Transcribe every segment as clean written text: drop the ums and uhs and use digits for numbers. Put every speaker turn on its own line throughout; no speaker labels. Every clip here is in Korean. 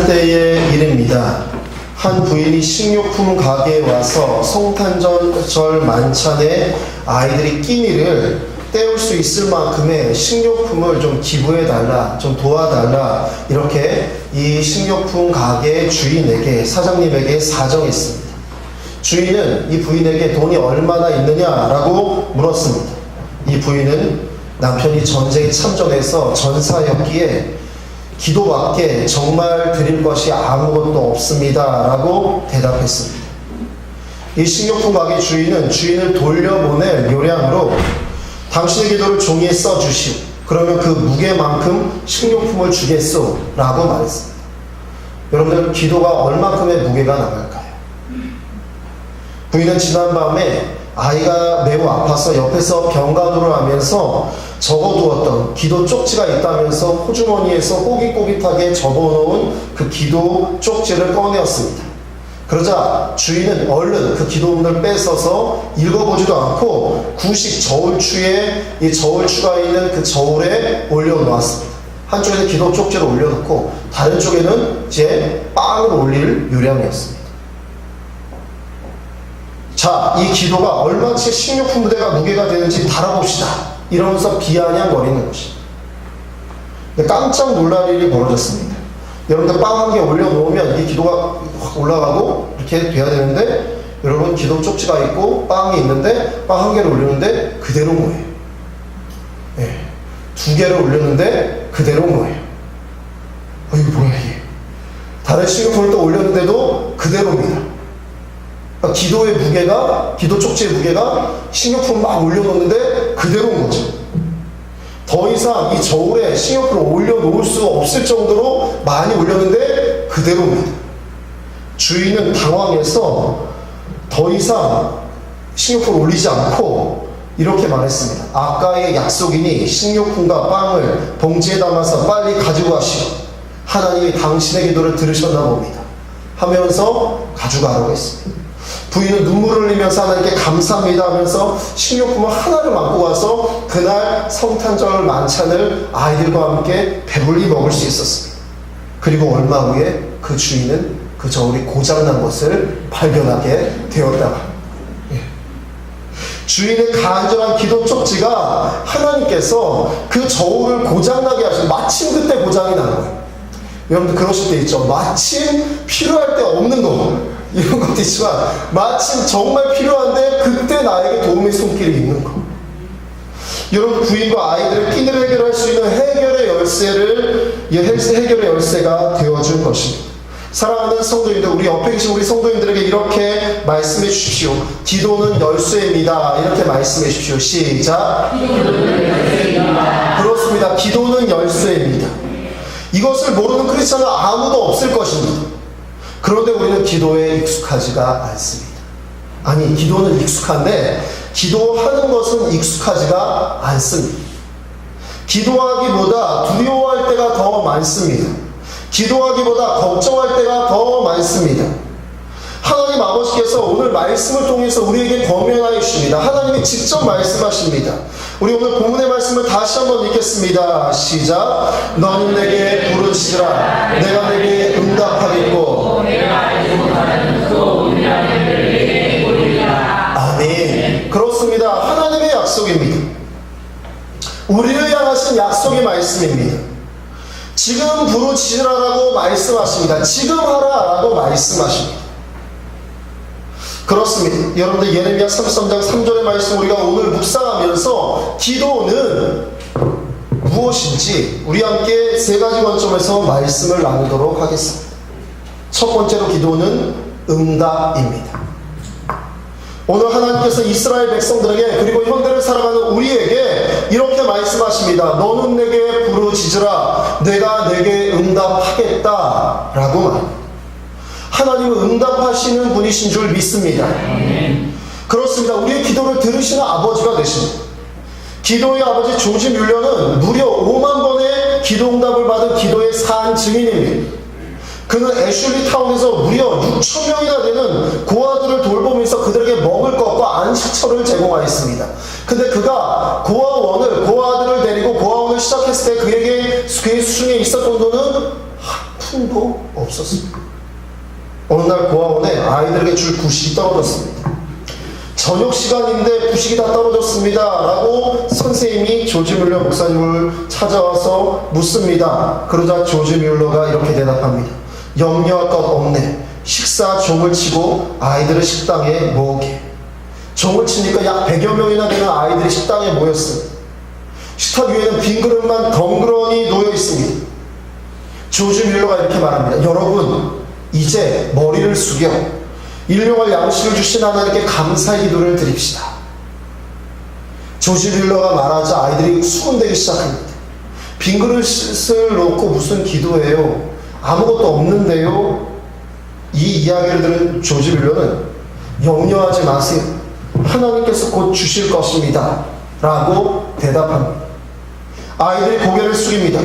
때의 일입니다. 한 부인이 식료품 가게에 와서 성탄절 만찬에 아이들이 끼니를 때울 수 있을 만큼의 식료품을 좀 기부해달라, 좀 도와달라, 이렇게 이 식료품 가게 주인에게, 사장님에게 사정했습니다. 주인은 이 부인에게 돈이 얼마나 있느냐라고 물었습니다. 이 부인은 남편이 전쟁에 참전해서 전사였기에 기도밖에 정말 드릴 것이 아무것도 없습니다 라고 대답했습니다. 이 식료품 가게 주인은 주인을 돌려보낼 요량으로 당신의 기도를 종이에 써주시오. 그러면 그 무게만큼 식료품을 주겠소 라고 말했습니다. 여러분들, 기도가 얼만큼의 무게가 나갈까요? 부인은 지난밤에 아이가 매우 아파서 옆에서 병간호를 하면서 접어두었던 기도 쪽지가 있다면서 호주머니에서 꼬깃꼬깃하게 접어놓은 그 기도 쪽지를 꺼내었습니다. 그러자 주인은 얼른 그 기도문을 뺏어서 읽어보지도 않고 구식 저울추에 이 저울추가 있는 그 저울에 올려놓았습니다. 한쪽에는 기도 쪽지를 올려놓고 다른 쪽에는 이제 빵을 올릴 요량이었습니다. 자, 이 기도가 얼마치 식료품 부대가 무게가 되는지 달아봅시다, 이러면서 비아냥거리는 것입니다. 근데 깜짝 놀랄 일이 벌어졌습니다. 여러분들, 빵 한 개 올려놓으면 이 기도가 확 올라가고 이렇게 돼야 되는데, 여러분, 기도 쪽지가 있고 빵이 있는데 빵 한 개를 올렸는데 그대로인 거예요. 네. 두 개를 올렸는데 그대로인 거예요. 이거 뭐야 이게. 다른 식료품을 또 올렸는데도 그대로입니다. 그러니까 기도의 무게가, 기도 쪽지의 무게가 식료품 막 올려놓는데 그대로인 거죠. 더 이상 이 저울에 식료품을 올려놓을 수 없을 정도로 많이 올렸는데 그대로입니다. 주인은 당황해서 더 이상 식료품을 올리지 않고 이렇게 말했습니다. 아까의 약속이니 식료품과 빵을 봉지에 담아서 빨리 가지고 가시오. 하나님이 당신의 기도를 들으셨나 봅니다 하면서 가져가라고 했습니다. 부인은 눈물을 흘리면서 하나님께 감사합니다 하면서 식료품을 하나를 갖고 가서 그날 성탄절 만찬을 아이들과 함께 배불리 먹을 수 있었습니다. 그리고 얼마 후에 그 주인은 그 저울이 고장난 것을 발견하게 되었다고. 주인의 간절한 기도 쪽지가 하나님께서 그 저울을 고장나게 하시고, 마침 그때 고장이 난 거예요. 여러분들 그러실 때 있죠. 마침 필요할 때 없는 거, 이런 것도 있지만 마침 정말 필요한데 그때 나에게 도움의 손길이 있는 거. 여러분, 부인과 아이들의 끼니를 해결할 수 있는 해결의 열쇠가 되어준 것입니다. 사랑하는 성도님들, 우리 옆에 계신 우리 성도님들에게 이렇게 말씀해 주십시오. 기도는 열쇠입니다. 이렇게 말씀해 주십시오. 시작. 기도는 열쇠입니다. 그렇습니다. 기도는 열쇠입니다. 이것을 모르는 크리스찬은 아무도 없을 것입니다. 그런데 우리는 기도에 익숙하지가 않습니다. 아니, 기도는 익숙한데 기도하는 것은 익숙하지가 않습니다. 기도하기보다 두려워할 때가 더 많습니다. 기도하기보다 걱정할 때가 더 많습니다. 하나님 아버지께서 오늘 말씀을 통해서 우리에게 권면하여 주십니다. 하나님이 직접 말씀하십니다. 우리 오늘 본문의 말씀을 다시 한번 읽겠습니다. 시작. 너는 내게 부르짖으라. 내가 내게 응답하겠고 아멘. 그렇습니다. 하나님의 약속입니다. 우리를 향하신 약속의 말씀입니다. 지금 부르짖으라라고 말씀하십니다. 지금 하라라고 말씀하십니다. 그렇습니다. 여러분들, 예레미야 33장 3절의 말씀 우리가 오늘 묵상하면서 기도는 무엇인지 우리 함께 세 가지 관점에서 말씀을 나누도록 하겠습니다. 첫 번째로, 기도는 응답입니다. 오늘 하나님께서 이스라엘 백성들에게, 그리고 현대를 살아가는 우리에게 이렇게 말씀하십니다. 너는 내게 부르짖으라. 내가 내게 응답하겠다 라고 말합니다. 하나님은 응답하시는 분이신 줄 믿습니다. 그렇습니다. 우리의 기도를 들으시는 아버지가 되십니다. 기도의 아버지 조지 뮬러는 무려 5만 번의 기도 응답을 받은 기도의 산 증인입니다. 그는 애슐리 타운에서 무려 6천 명이나 되는 고아들을 돌보면서 그들에게 먹을 것과 안식처를 제공하였습니다. 근데 그가 고아들을 데리고 고아원을 시작했을 때 그의 수중에 있었던 돈은 한 푼도 없었습니다. 없었습니다. 어느 날 고아원에 아이들에게 줄 구식이 떨어졌습니다. 저녁 시간인데 구식이 다 떨어졌습니다 라고 선생님이 조지 뮬러 목사님을 찾아와서 묻습니다. 그러자 조지 뮬러가 이렇게 대답합니다. 염려할 것 없네. 식사 종을 치고 아이들을 식당에 모으게. 종을 치니까 약 100여 명이나 되는 아이들이 식당에 모였습니다. 식탁 위에는 빈 그릇만 덩그러니 놓여 있습니다. 조지 뮬러가 이렇게 말합니다. 여러분, 이제 머리를 숙여 일용할 양식을 주신 하나님께 감사의 기도를 드립시다. 조지 뮬러가 말하자 아이들이 수군대기 시작합니다. 빈 그릇을 놓고 무슨 기도해요? 아무것도 없는데요? 이 이야기를 들은 조지 뮬러는 염려하지 마세요. 하나님께서 곧 주실 것입니다 라고 대답합니다. 아이들이 고개를 숙입니다.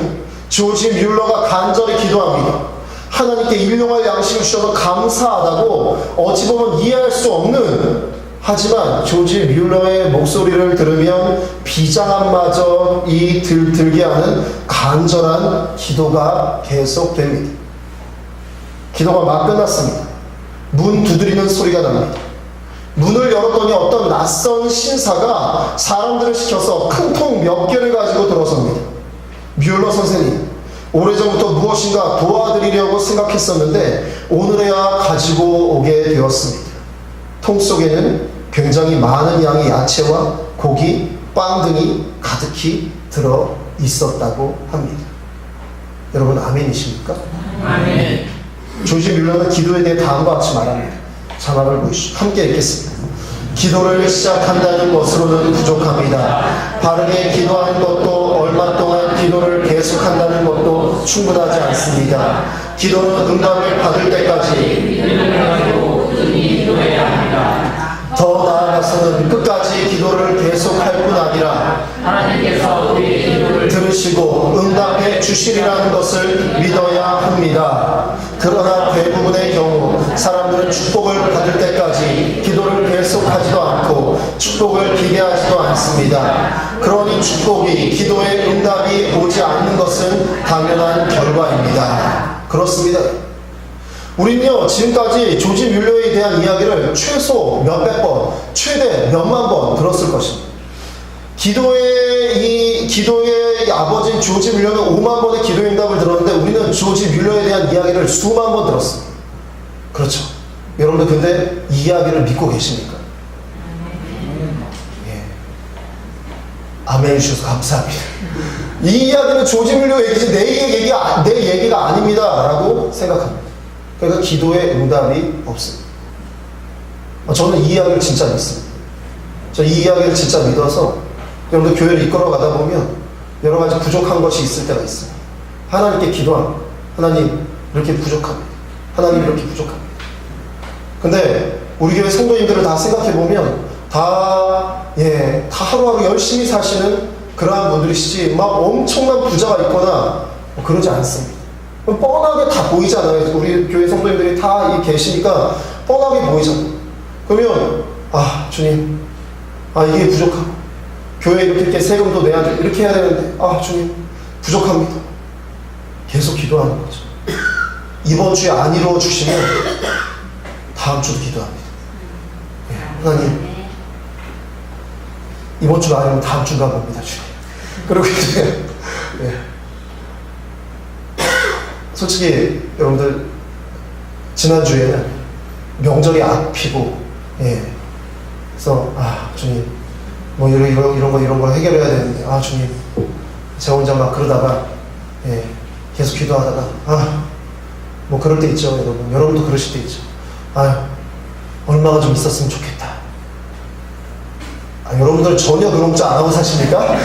조지 뮬러가 간절히 기도합니다. 하나님께 일용할 양식을 주셔서 감사하다고 어찌 보면 이해할 수 없는, 하지만 조지 뮬러의 목소리를 들으면 비장함마저 들게 하는 간절한 기도가 계속됩니다. 기도가 막 끝났습니다. 문 두드리는 소리가 납니다. 문을 열었더니 어떤 낯선 신사가 사람들을 시켜서 큰 통 몇 개를 가지고 들어섭니다. 뮬러 선생님, 오래전부터 무엇인가 도와드리려고 생각했었는데 오늘에야 가지고 오게 되었습니다. 통 속에는 굉장히 많은 양의 야채와 고기, 빵 등이 가득히 들어 있었다고 합니다. 여러분 아멘이십니까?
아멘.
조지 뮬러는 기도에 대해 다음과 같이 말합니다. 자막을 보시죠. 함께 읽겠습니다. 기도를 시작한다는 것으로는 부족합니다. 바르게 기도하는 것도 얼마 동안 기도를 계속한다는 것도 충분하지 않습니다. 기도는 응답을 받을 때까지 더 나아가서는 끝까지 기도를 계속할 뿐 아니라
하나님께서 우리의 기도를
들으시고 응답해 주시리라는 것을 믿어야 합니다. 그러나 대부분의 경우 사람들은 축복을 받을 때까지 기도를 계속하지도 않고 축복을 기대하지도 않습니다. 그러니 축복이 기도의 응답이 오지 않는 것은 당연한 결과입니다. 그렇습니다. 우리는요 지금까지 조지 뮬러에 대한 이야기를 최소 몇백 번, 최대 몇만 번 들었을 것입니다. 기도의 아버지인 조지 뮬러는 5만 번의 기도의 응답을 들었는데 우리는 조지 뮬러에 대한 이야기를 수만 번 들었습니다. 그렇죠. 여러분들 근데 이 이야기를 믿고 계십니까? 예. 아멘 해주셔서 감사합니다. 이 이야기는 조지 뮬러 얘기지 내 얘기가 아닙니다 라고 생각합니다. 그러니까 기도의 응답이 없습니다. 저는 이 이야기를 진짜 믿습니다. 저 이 이야기를 진짜 믿어서 여러분들 교회를 이끌어 가다 보면 여러 가지 부족한 것이 있을 때가 있습니다. 하나님께 기도합니다. 하나님 이렇게 부족합니다. 하나님 이렇게 부족합니다. 근데 우리 교회 성도님들을 다 생각해 보면 다 하루하루 열심히 사시는 그러한 분들이시지 막 엄청난 부자가 있거나 그러지 않습니다. 뻔하게 다 보이잖아요. 우리 교회 성도님들이 다 계시니까 뻔하게 보이잖아요. 그러면 주님 이게 부족하고 교회에 이렇게 세금도 내야 돼 이렇게 해야 되는데 주님 부족합니다. 계속 기도하는 거죠. 이번 주에 안 이루어 주시면 다음 주도 기도합니다. 하나님 이번 주가 아니면 다음 주가 봅니다 주님. 그리고 이제 솔직히 여러분들 지난주에는 명절이 앞이고 그래서 주님 뭐 이런 거 해결해야 되는데 주님 제가 혼자 막 그러다가 계속 기도하다가 뭐 그럴 때 있죠. 여러분도 그러실 때 있죠. 얼마가 좀 있었으면 좋겠다. 여러분들 전혀 그런 걱정 안 하고 사십니까?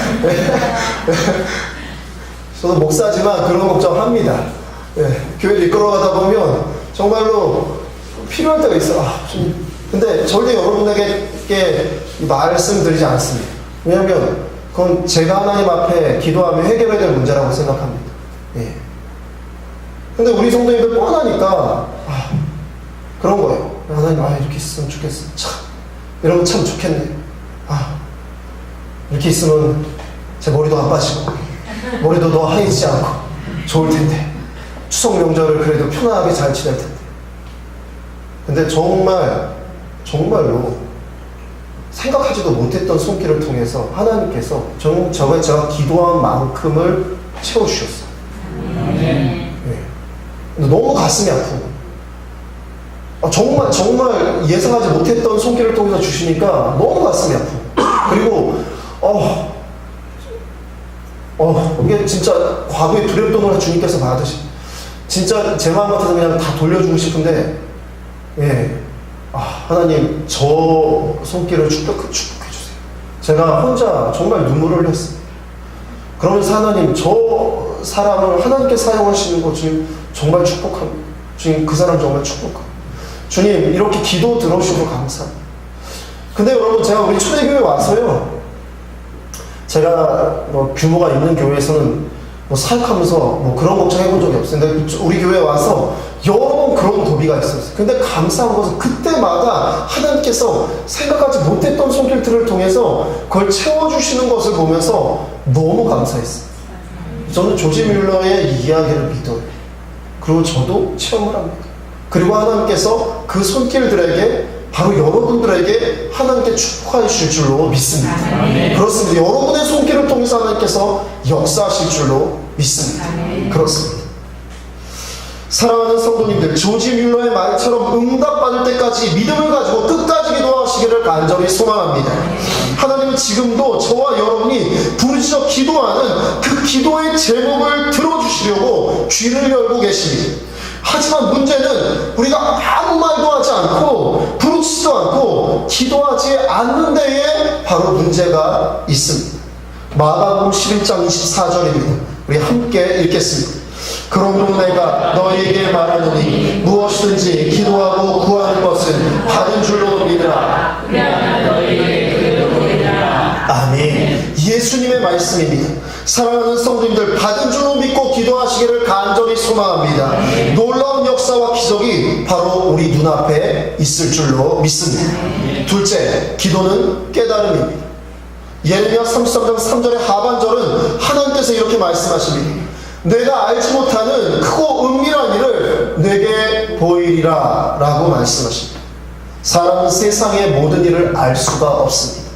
저도 목사지만 그런 걱정합니다. 교회를 이끌어가다 보면 정말로 필요할 때가 있어요. 근데 절대 여러분에게 말씀드리지 않습니다. 왜냐하면 그건 제가 하나님 앞에 기도하며 해결해야 될 문제라고 생각합니다. 근데 우리 성도님들 뻔하니까 그런 거예요. 하나님 이렇게 있으면 좋겠어. 이러면 참 좋겠네. 이렇게 있으면 제 머리도 안 빠지고 머리도 더 하얘지지 않고 좋을 텐데 추석 명절을 그래도 편안하게 잘 지낼 텐데. 근데 정말로 생각하지도 못했던 손길을 통해서 하나님께서 제가 기도한 만큼을 채워주셨어요. 네. 너무 가슴이 아픈 거예요. 정말 예상하지 못했던 손길을 통해서 주시니까 너무 가슴이 아프고, 그리고 이게 진짜 과거의 두렵던 주님께서 받으시, 진짜 제 마음 같아서 그냥 다 돌려주고 싶은데, 하나님 저 손길을 축복해주세요. 제가 혼자 정말 눈물을 흘렸습니다. 그러면서 하나님 저 사람을 하나님께 사용하시는 거 주님 정말 축복합니다. 주님 그 사람 정말 축복합니다. 주님 이렇게 기도 들어주셔서 감사합니다. 근데 여러분, 제가 우리 초대교회 와서요, 제가 규모가 있는 교회에서는 사역하면서 그런 걱정 해본 적이 없어요. 근데 우리 교회에 와서 여러 번 그런 도비가 있었어요. 근데 감사한 것은 그때마다 하나님께서 생각하지 못했던 손길들을 통해서 그걸 채워주시는 것을 보면서 너무 감사했어요. 저는 조지 뮬러의 이야기를 믿어요. 그리고 저도 체험을 합니다. 그리고 하나님께서 그 손길들에게, 바로 여러분들에게 하나님께 축복해 주실 줄로 믿습니다. 그렇습니다. 여러분의 손길을 통해서 하나님께서 역사하실 줄로 믿습니다. 그렇습니다. 사랑하는 성도님들, 조지 뮬러의 말처럼 응답받을 때까지 믿음을 가지고 끝까지 기도하시기를 간절히 소망합니다. 하나님은 지금도 저와 여러분이 부르짖어 기도하는 그 기도의 제목을 들어주시려고 귀를 열고 계십니다. 하지만 문제는 우리가 아무 말도 하지 않고 부르짖지도 않고 기도하지 않는 데에 바로 문제가 있습니다. 마가복음 11장 24절입니다. 우리 함께 읽겠습니다. 그러므로 내가 너희에게 말하노니 무엇이든지 기도하고 구하는 것은 받은 줄로 믿으라. 아멘. 예수님의 말씀입니다. 사랑하는 성도님들, 받은 줄로 믿고 기도하시기를 간절히 소망합니다. 놀라운 역사와 기적이 바로 우리 눈앞에 있을 줄로 믿습니다. 둘째, 기도는 깨달음입니다. 예레미야 33장 3절의 하반절은 하나님께서 이렇게 말씀하십니다. 내가 알지 못하는 크고 은밀한 일을 내게 보이리라 라고 말씀하십니다. 사람은 세상의 모든 일을 알 수가 없습니다.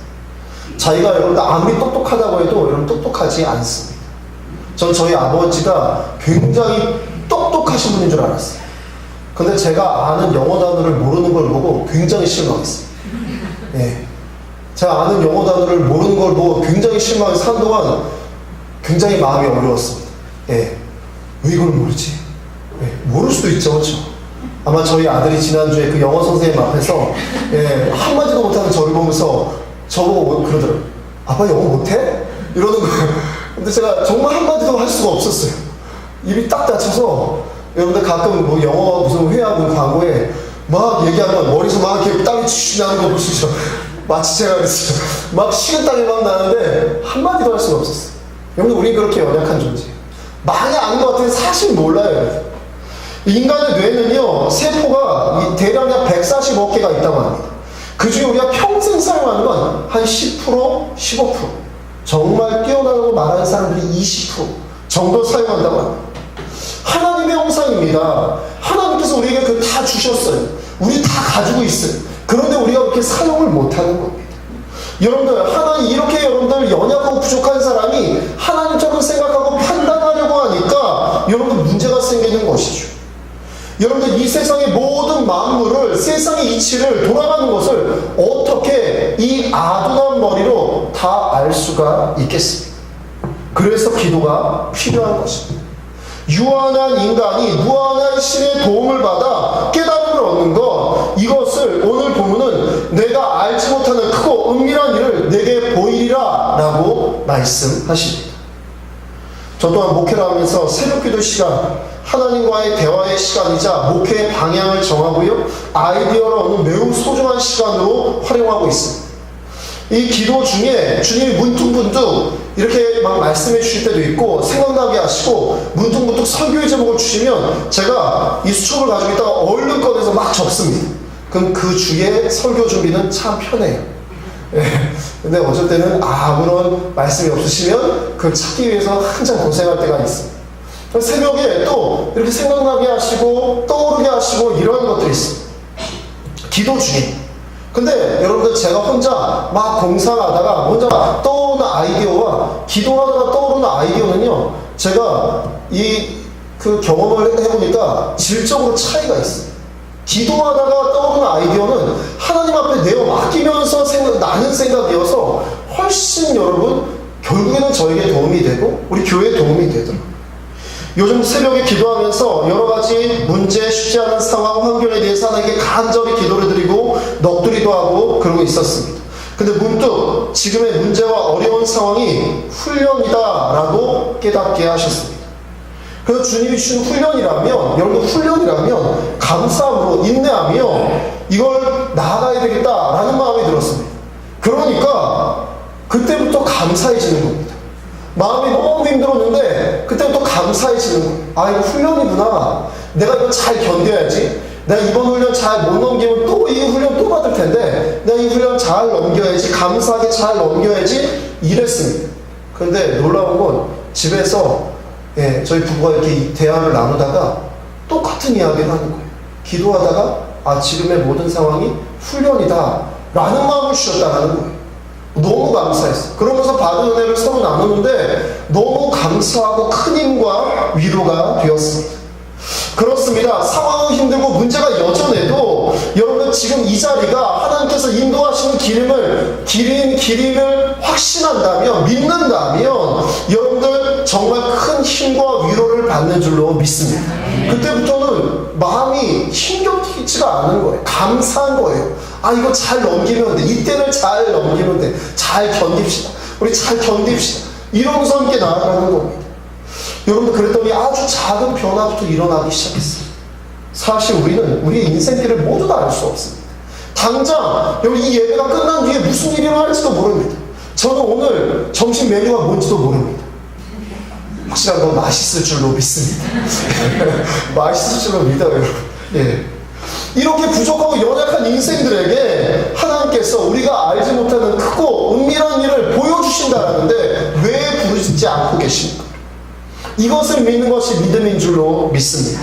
자기가 여러분들 아무리 똑똑하다고 해도 여러분 똑똑하지 않습니다. 전 저희 아버지가 굉장히 똑똑하신 분인 줄 알았어요. 근데 제가 아는 영어 단어를 모르는 걸 보고 굉장히 실망했어요. 제가 아는 영어 단어를 모르는 걸 보고 굉장히 실망해서 한동안 굉장히 마음이 어려웠습니다. 왜 이걸 모르지? 모를 수도 있죠, 그렇죠? 아마 저희 아들이 지난주에 그 영어 선생님 앞에서 한마디도 못하는 저를 보면서 저보고 그러더라고요. 아빠 영어 못해? 이러는 거예요. 근데 제가 정말 한마디도 할 수가 없었어요. 입이 딱 닫혀서, 여러분들 가끔 영어 무슨 회화문 광고에 막 얘기하면 머리에서 막 이렇게 땀이 쥐 나는 거 보시죠. 마치 제가 그랬어요. 막 식은땀이 막 나는데 한마디도 할 수가 없었어요. 여러분들 우린 그렇게 연약한 존재예요. 많이 아는 것 같아요. 사실 몰라요. 인간의 뇌는요, 세포가 대략 140억 개가 있다고 합니다. 그 중에 우리가 평생 사용하는 건 한 10%, 15%. 정말 뛰어나다고 말하는 사람들이 20% 정도 사용한다고 합니다. 하나님의 형상입니다. 하나님께서 우리에게 그 다 주셨어요. 우리 다 가지고 있어요. 그런데 우리가 그렇게 사용을 못하는 겁니다. 여러분들, 하나님, 이렇게 여러분들 연약하고 부족한 사람이 하나님처럼 생각하고 판단하려고 하니까 여러분들 문제가 생기는 것이죠. 여러분들, 이 세상의 모든 만물을, 세상의 이치를 돌아가는 것을 어떻게 이 아둔한 머리로 다 알 수가 있겠습니까? 그래서 기도가 필요한 것입니다. 유한한 인간이 무한한 신의 도움을 받아 깨달음을 얻는 것, 이것을 오늘 본문은 내가 알지 못하는 크고 은밀한 일을 내게 보이리라 라고 말씀하십니다. 저 또한 목회를 하면서 새벽기도 시간, 하나님과의 대화의 시간이자 목회의 방향을 정하고요, 아이디어를 얻는 매우 소중한 시간으로 활용하고 있습니다. 이 기도 중에 주님이 문득문득 이렇게 막 말씀해 주실 때도 있고, 생각나게 하시고 문득문득 설교의 제목을 주시면 제가 이 수첩을 가지고 있다가 얼른 꺼내서 막 적습니다. 그럼 그 주에 설교 준비는 참 편해요. 근데 어쩔 때는 아무런 말씀이 없으시면 그걸 찾기 위해서 한참 고생할 때가 있습니다. 새벽에 또 이렇게 생각나게 하시고 떠오르게 하시고 이런 것들이 있어요. 기도 중에. 근데 여러분들 제가 혼자 막 공상하다가 혼자 떠오르는 아이디어와 기도하다가 떠오르는 아이디어는요, 제가 그 경험을 해보니까 질적으로 차이가 있어요. 기도하다가 떠오르는 아이디어는 하나님 앞에 내어 맡기면서 나는 생각이어서 훨씬 여러분 결국에는 저에게 도움이 되고 우리 교회에 도움이 되더라고요. 요즘 새벽에 기도하면서 여러 가지 문제, 쉽지 않은 상황, 환경에 대해서 하나님께 간절히 기도를 드리고 넋두리도 하고 그러고 있었습니다. 근데 문득 지금의 문제와 어려운 상황이 훈련이다라고 깨닫게 하셨습니다. 그래서 주님이 주신 훈련이라면, 여러분 훈련이라면 감사함으로 인내하며 이걸 나아가야 되겠다라는 마음이 들었습니다. 그러니까 그때부터 감사해지는 겁니다. 마음이 너무 힘들었는데 그때부터 감사해지는 거예요. 아, 이거 훈련이구나. 내가 이거 잘 견뎌야지. 내가 이번 훈련 잘 못 넘기면 또 이 훈련 또 받을 텐데 내가 이 훈련 잘 넘겨야지. 감사하게 잘 넘겨야지. 이랬습니다. 그런데 놀라운 건 집에서 저희 부부가 이렇게 대화를 나누다가 똑같은 이야기를 하는 거예요. 기도하다가 지금의 모든 상황이 훈련이다 라는 마음을 주셨다는 거예요. 너무 감사했어요. 그러면서 받은 은혜를 서로 나누는데 너무 감사하고 큰 힘과 위로가 되었습니다. 그렇습니다. 상황은 힘들고 문제가 여전해도 여러분 지금 이 자리가 하나님께서 인도하시는 길임을 확신한다면, 믿는다면 여러분들 정말 큰 힘과 위로를 받는 줄로 믿습니다. 그때부터는 마음이 힘겹지가 않은 거예요. 감사한 거예요. 이거 잘 넘기면 돼. 이때를 잘 넘기면 돼. 잘 견딥시다. 우리 잘 견딥시다. 이러면서 함께 나아가는 겁니다. 여러분들 그랬더니 아주 작은 변화부터 일어나기 시작했어요. 사실 우리는 우리의 인생길을 모두 다 알 수 없습니다. 당장 여기 이 예배가 끝난 뒤에 무슨 일이 일어날지도 모릅니다. 저는 오늘 점심 메뉴가 뭔지도 모릅니다. 확실한 건 맛있을 줄로 믿습니다. 맛있을 줄로 믿어요, 여러분. 이렇게 부족하고 연약한 인생들에게 하나님께서 우리가 알지 못하는 크고 은밀한 일을 보여주신다라는데 왜 부르지 않고 계십니까? 이것을 믿는 것이 믿음인 줄로 믿습니다.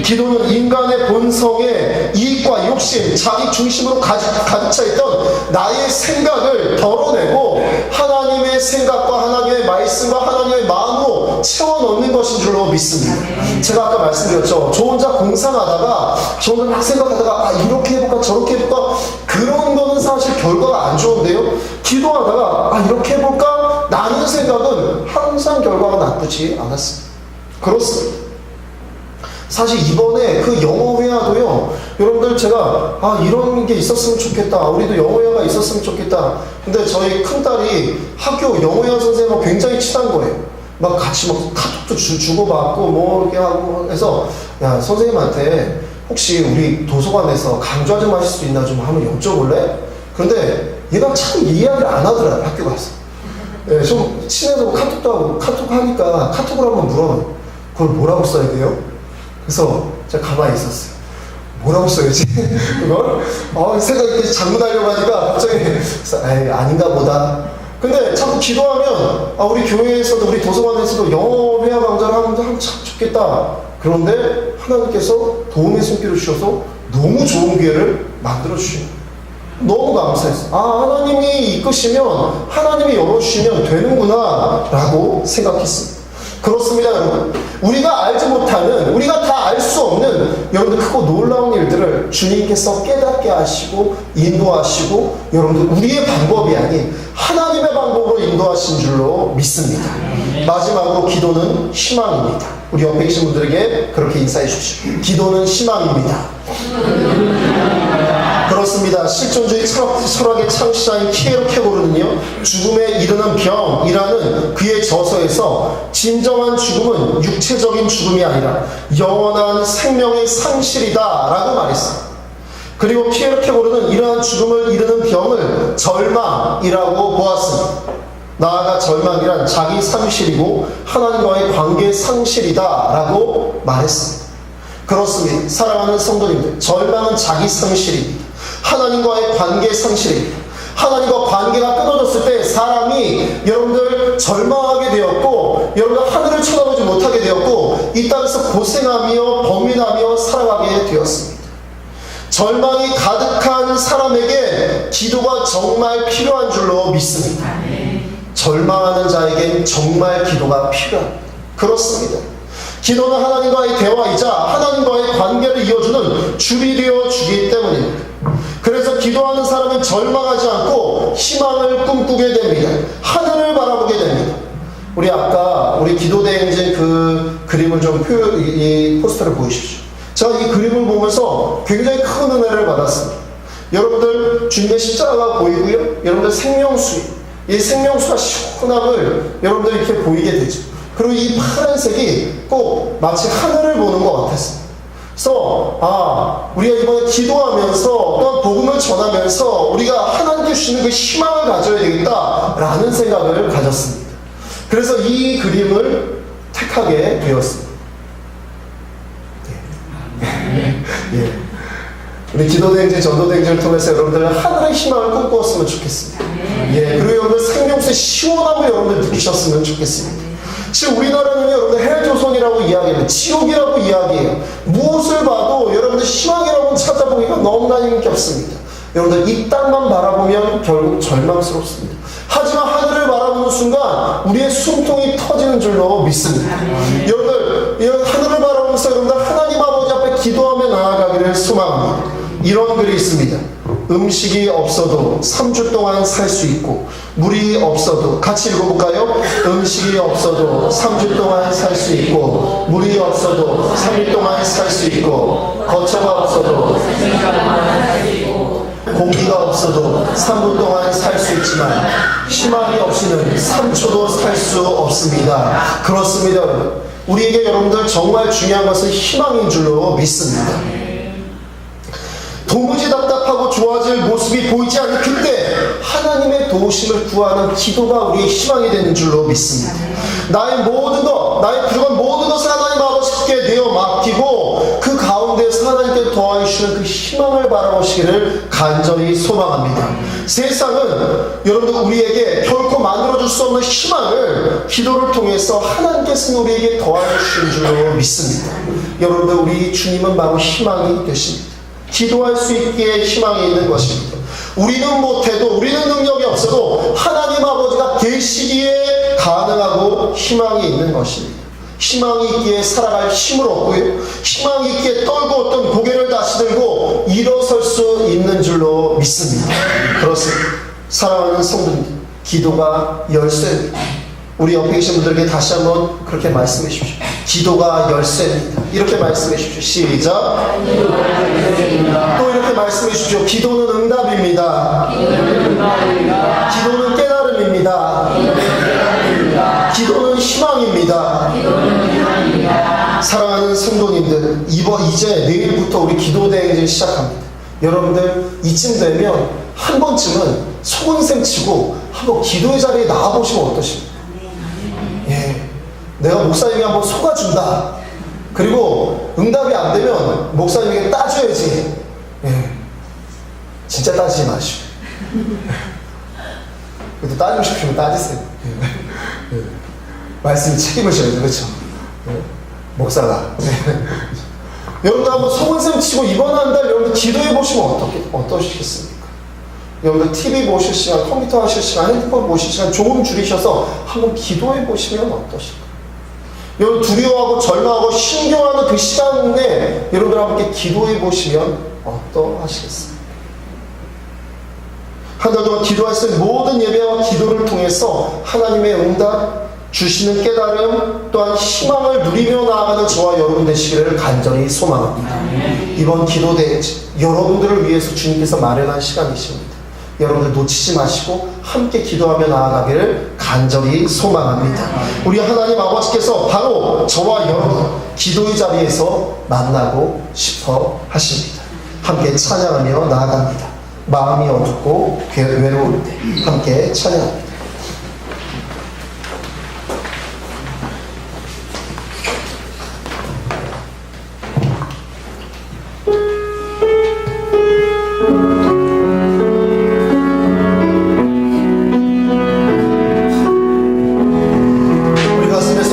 기도는 인간의 본성의 이익과 욕심, 자기 중심으로 가득 차 있던 나의 생각을 덜어내고 하나님의 생각과 하나님의 말씀과 하나님의 마음으로 채워넣는 것인 줄로 믿습니다. 제가 아까 말씀드렸죠. 저 혼자 공상하다가 저 혼자 막 생각하다가 이렇게 해볼까 저렇게 해볼까 그런 거는 사실 결과가 안 좋은데요. 기도하다가 이렇게 해볼까 라는 생각은 항상 결과가 나쁘지 않았습니다. 그렇습니다. 사실 이번에 그 영어회화도요, 여러분들 제가 이런 게 있었으면 좋겠다, 우리도 영어회화가 있었으면 좋겠다. 근데 저희 큰딸이 학교 영어회화 선생님하고 굉장히 친한 거예요. 막 같이 카톡도 주고받고 뭐 이렇게 하고 해서 야, 선생님한테 혹시 우리 도서관에서 강좌 좀 하실 수 있나 좀 한번 여쭤볼래? 그런데 얘가 참 이해를 안 하더라고요. 학교 가서. 좀 친해서 카톡도 하고 카톡 하니까 카톡을 한번 물어봐요. 그걸 뭐라고 써야 돼요? 그래서 제가 가만히 있었어요. 뭐라고 써야지? 그걸? 생각이 이렇게 장문하려고 하니까 갑자기 아닌가 보다. 근데 자꾸 기도하면 우리 교회에서도 우리 도서관에서도 영어 회화 강좌를 하면 참 좋겠다. 그런데 하나님께서 도움의 손길을 주셔서 너무 좋은 기회를 만들어 주시는 거예요. 너무 감사했어요. 하나님이 이끄시면, 하나님이 열어주시면 되는구나 라고 생각했습니다. 그렇습니다, 여러분. 우리가 알지 못하는, 우리가 다 알 수 없는 여러분들 크고 놀라운 일들을 주님께서 깨닫게 하시고 인도하시고 여러분들 우리의 방법이 아닌 하나님의 방법으로 인도하신 줄로 믿습니다. 마지막으로 기도는 희망입니다. 우리 옆에 계신 분들에게 그렇게 인사해 주십시오. 기도는 희망입니다. 그렇습니다. 실존주의 철학의 창시자인 키에르케고르는요, 죽음에 이르는 병이라는 그의 저서에서 진정한 죽음은 육체적인 죽음이 아니라 영원한 생명의 상실이다 라고 말했습니다. 그리고 키에르케고르는 이러한 죽음을 이르는 병을 절망이라고 보았습니다. 나아가 절망이란 자기 상실이고 하나님과의 관계 상실이다 라고 말했습니다. 그렇습니다. 사랑하는 성도님들, 절망은 자기 상실입니다. 하나님과의 관계 상실입니다. 하나님과 관계가 끊어졌을 때 사람이 여러분들 절망하게 되었고 여러분 하늘을 쳐다보지 못하게 되었고 이 땅에서 고생하며 범민하며 살아가게 되었습니다. 절망이 가득한 사람에게 기도가 정말 필요한 줄로 믿습니다. 절망하는 자에겐 정말 기도가 필요합니다. 그렇습니다. 기도는 하나님과의 대화이자 하나님과의 관계를 이어주는 줄이 되어 주기 때문입니다. 그래서 기도하는 사람은 절망하지 않고 희망을 꿈꾸게 됩니다. 하늘을 바라보게 됩니다. 우리 아까 우리 기도대행진 그 그림을 좀 이 포스터를 보이십시오. 제가 이 그림을 보면서 굉장히 큰 은혜를 받았습니다. 여러분들 주님의 십자가가 보이고요. 여러분들 생명수, 이 생명수가 시원함을 여러분들 이렇게 보이게 되죠. 그리고 이 파란색이 꼭 마치 하늘을 보는 것 같았습니다. 그래서 우리가 이번에 기도하면서 또한 복음을 전하면서 우리가 하나님께 주시는 그 희망을 가져야 되겠다라는 생각을 가졌습니다. 그래서 이 그림을 택하게 되었습니다. 예. 우리 기도대행진, 전도대행진을 통해서 여러분들 하늘의 희망을 꿈꾸었으면 좋겠습니다. 예. 그리고 여러분들 생명수의 시원함을 여러분들 느끼셨으면 좋겠습니다. 지금 우리나라는 여러분들 헬조선이라고 이야기해요. 지옥이라고 이야기해요. 무엇을 봐도 여러분들 희망이라고 찾아보기가 너무나 힘겹습니다. 여러분들 이 땅만 바라보면 결국 절망스럽습니다. 하지만 하늘을 바라보는 순간 우리의 숨통이 터지는 줄로 믿습니다. 여러분들 이 하늘을 바라보면서 여러분들 하나님 아버지 앞에 기도하며 나아가기를 소망합니다. 이런 글이 있습니다. 음식이 없어도 3주 동안 살 수 있고 물이 없어도, 같이 읽어볼까요? 음식이 없어도 3주 동안 살 수 있고 물이 없어도 3일 동안 살 수 있고 거처가 없어도 공기가 없어도 3분 동안 살 수 있지만 희망이 없이는 3초도 살 수 없습니다. 그렇습니다. 우리에게 여러분들 정말 중요한 것은 희망인 줄로 믿습니다. 도무지 답답하고 좋아질 모습이 보이지 않는 그때 하나님의 도우심을 구하는 기도가 우리의 희망이 되는 줄로 믿습니다. 나의 모든 것, 나의 부족한 모든 것을 하나님 아버지께 내어 맡기고 그 가운데서 하나님께 도와주시는 그 희망을 바라보시기를 간절히 소망합니다. 세상은 여러분들 우리에게 결코 만들어줄 수 없는 희망을 기도를 통해서 하나님께서 우리에게 도와주시는 줄로 믿습니다. 여러분들 우리 주님은 바로 희망이 되십니다. 기도할 수 있기에 희망이 있는 것입니다. 우리는 못해도, 우리는 능력이 없어도 하나님 아버지가 계시기에 가능하고 희망이 있는 것입니다. 희망이 있기에 살아갈 힘을 얻고요, 희망이 있기에 떨고 어떤 고개를 다시 들고 일어설 수 있는 줄로 믿습니다. 그렇습니다. 사랑하는 성도님, 기도가 열쇠입니다. 우리 옆에 계신 분들에게 다시 한번 그렇게 말씀해 주십시오. 기도가 열쇠입니다. 이렇게 말씀해 주십시오. 시작. 또 이렇게 말씀해 주십시오. 기도는 응답입니다. 기도는 깨달음입니다. 기도는 희망입니다. 사랑하는 성도님들, 이제 내일부터 우리 기도대행진 시작합니다. 여러분들 이쯤 되면 한 번쯤은 소근생 치고 한번 기도의 자리에 나와보시면 어떠십니까? 예, 내가 목사님이 한번 속아준다. 그리고 응답이 안 되면 목사님에게 따줘야지. 예, 진짜 따지지 마시고. 그래도 따지고 싶으면 따지세요. 예. 예. 말씀이 책임을 져야죠, 그렇죠? 예. 목사가. 예. 여러분들 한번 소근샘 치고 이번 한 달 여러분들 기도해 보시면 어떠시겠습니까? 여러분들 TV 보실 시간, 컴퓨터 하실 시간, 핸드폰 보실 시간 조금 줄이셔서 한번 기도해 보시면 어떠실까요? 여러분 두려워하고 절망하고 신경하는 그 시간에 여러분들 함께 기도해 보시면 어떠하시겠습니까? 한 달 동안 기도했을 때 모든 예배와 기도를 통해서 하나님의 응답, 주시는 깨달음, 또한 희망을 누리며 나아가는 저와 여러분 되시기를 간절히 소망합니다. 이번 기도대회지 여러분들을 위해서 주님께서 마련한 시간이십니다. 여러분들 놓치지 마시고 함께 기도하며 나아가기를 간절히 소망합니다. 우리 하나님 아버지께서 바로 저와 여러분 기도의 자리에서 만나고 싶어 하십니다. 함께 찬양하며 나아갑니다. 마음이 어둡고 외로울 때 함께 찬양합니다. 우리 가슴에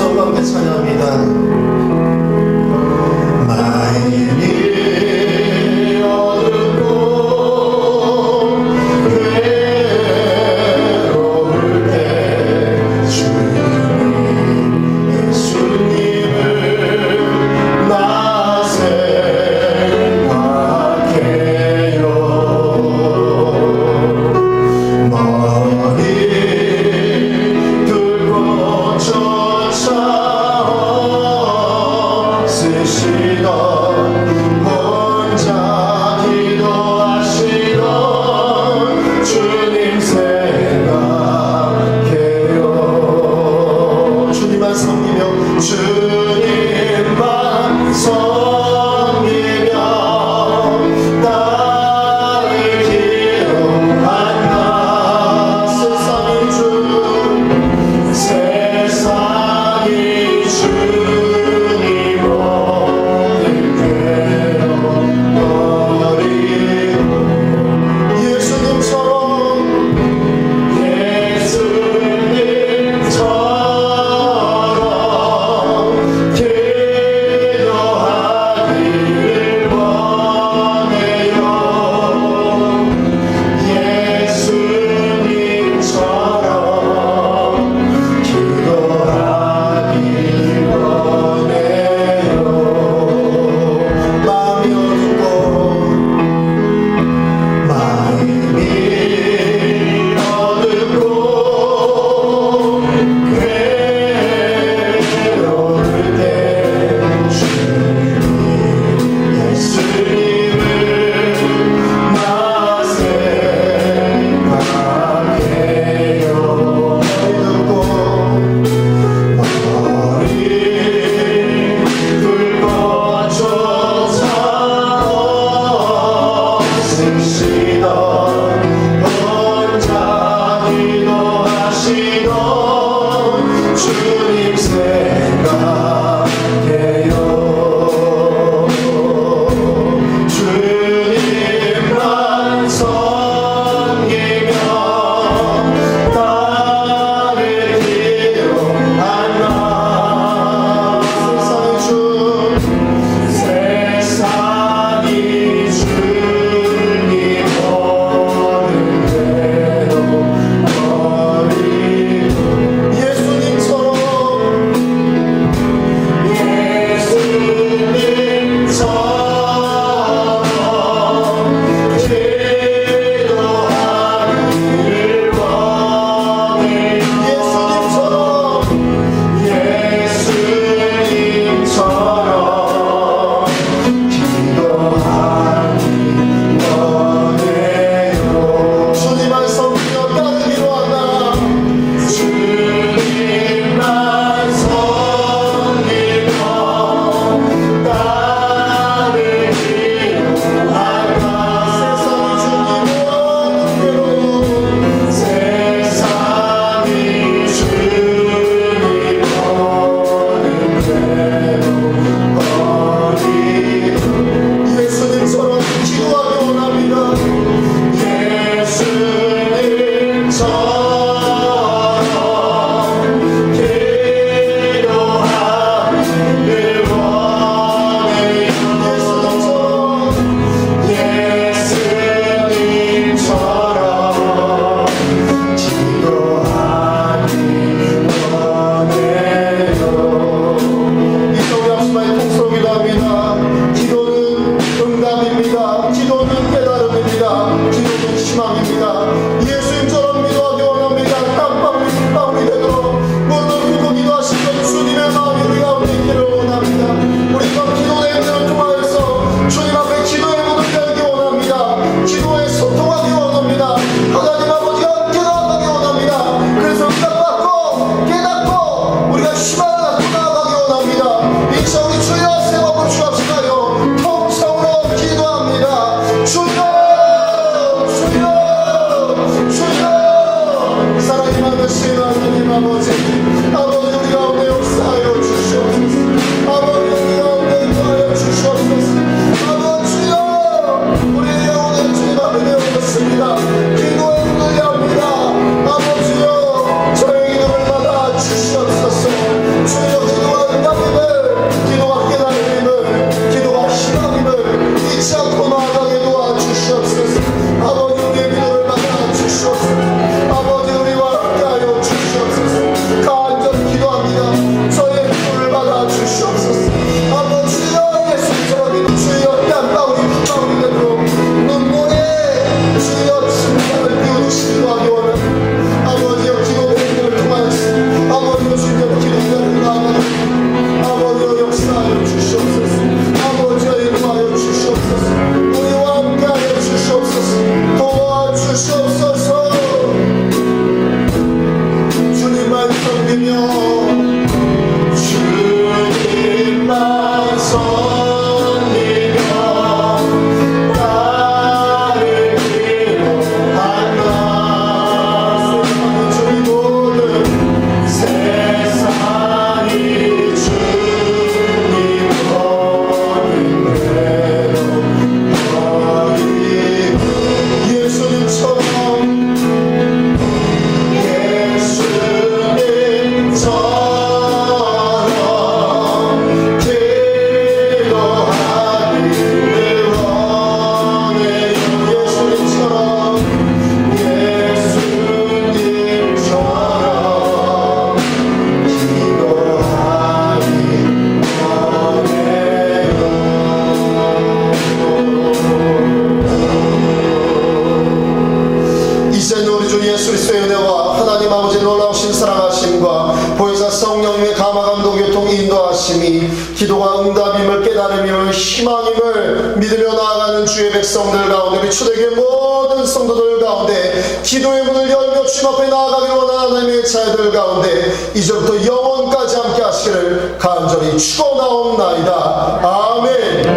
희망임을 믿으며 나아가는 주의 백성들 가운데, 우리 초대교회 모든 성도들 가운데 기도의 문을 열며 주님 앞에 나아가기를 원하는 하나님의 자녀들 가운데 이제부터 영원까지 함께 하시기를 간절히 축원하옵나이다. 아멘.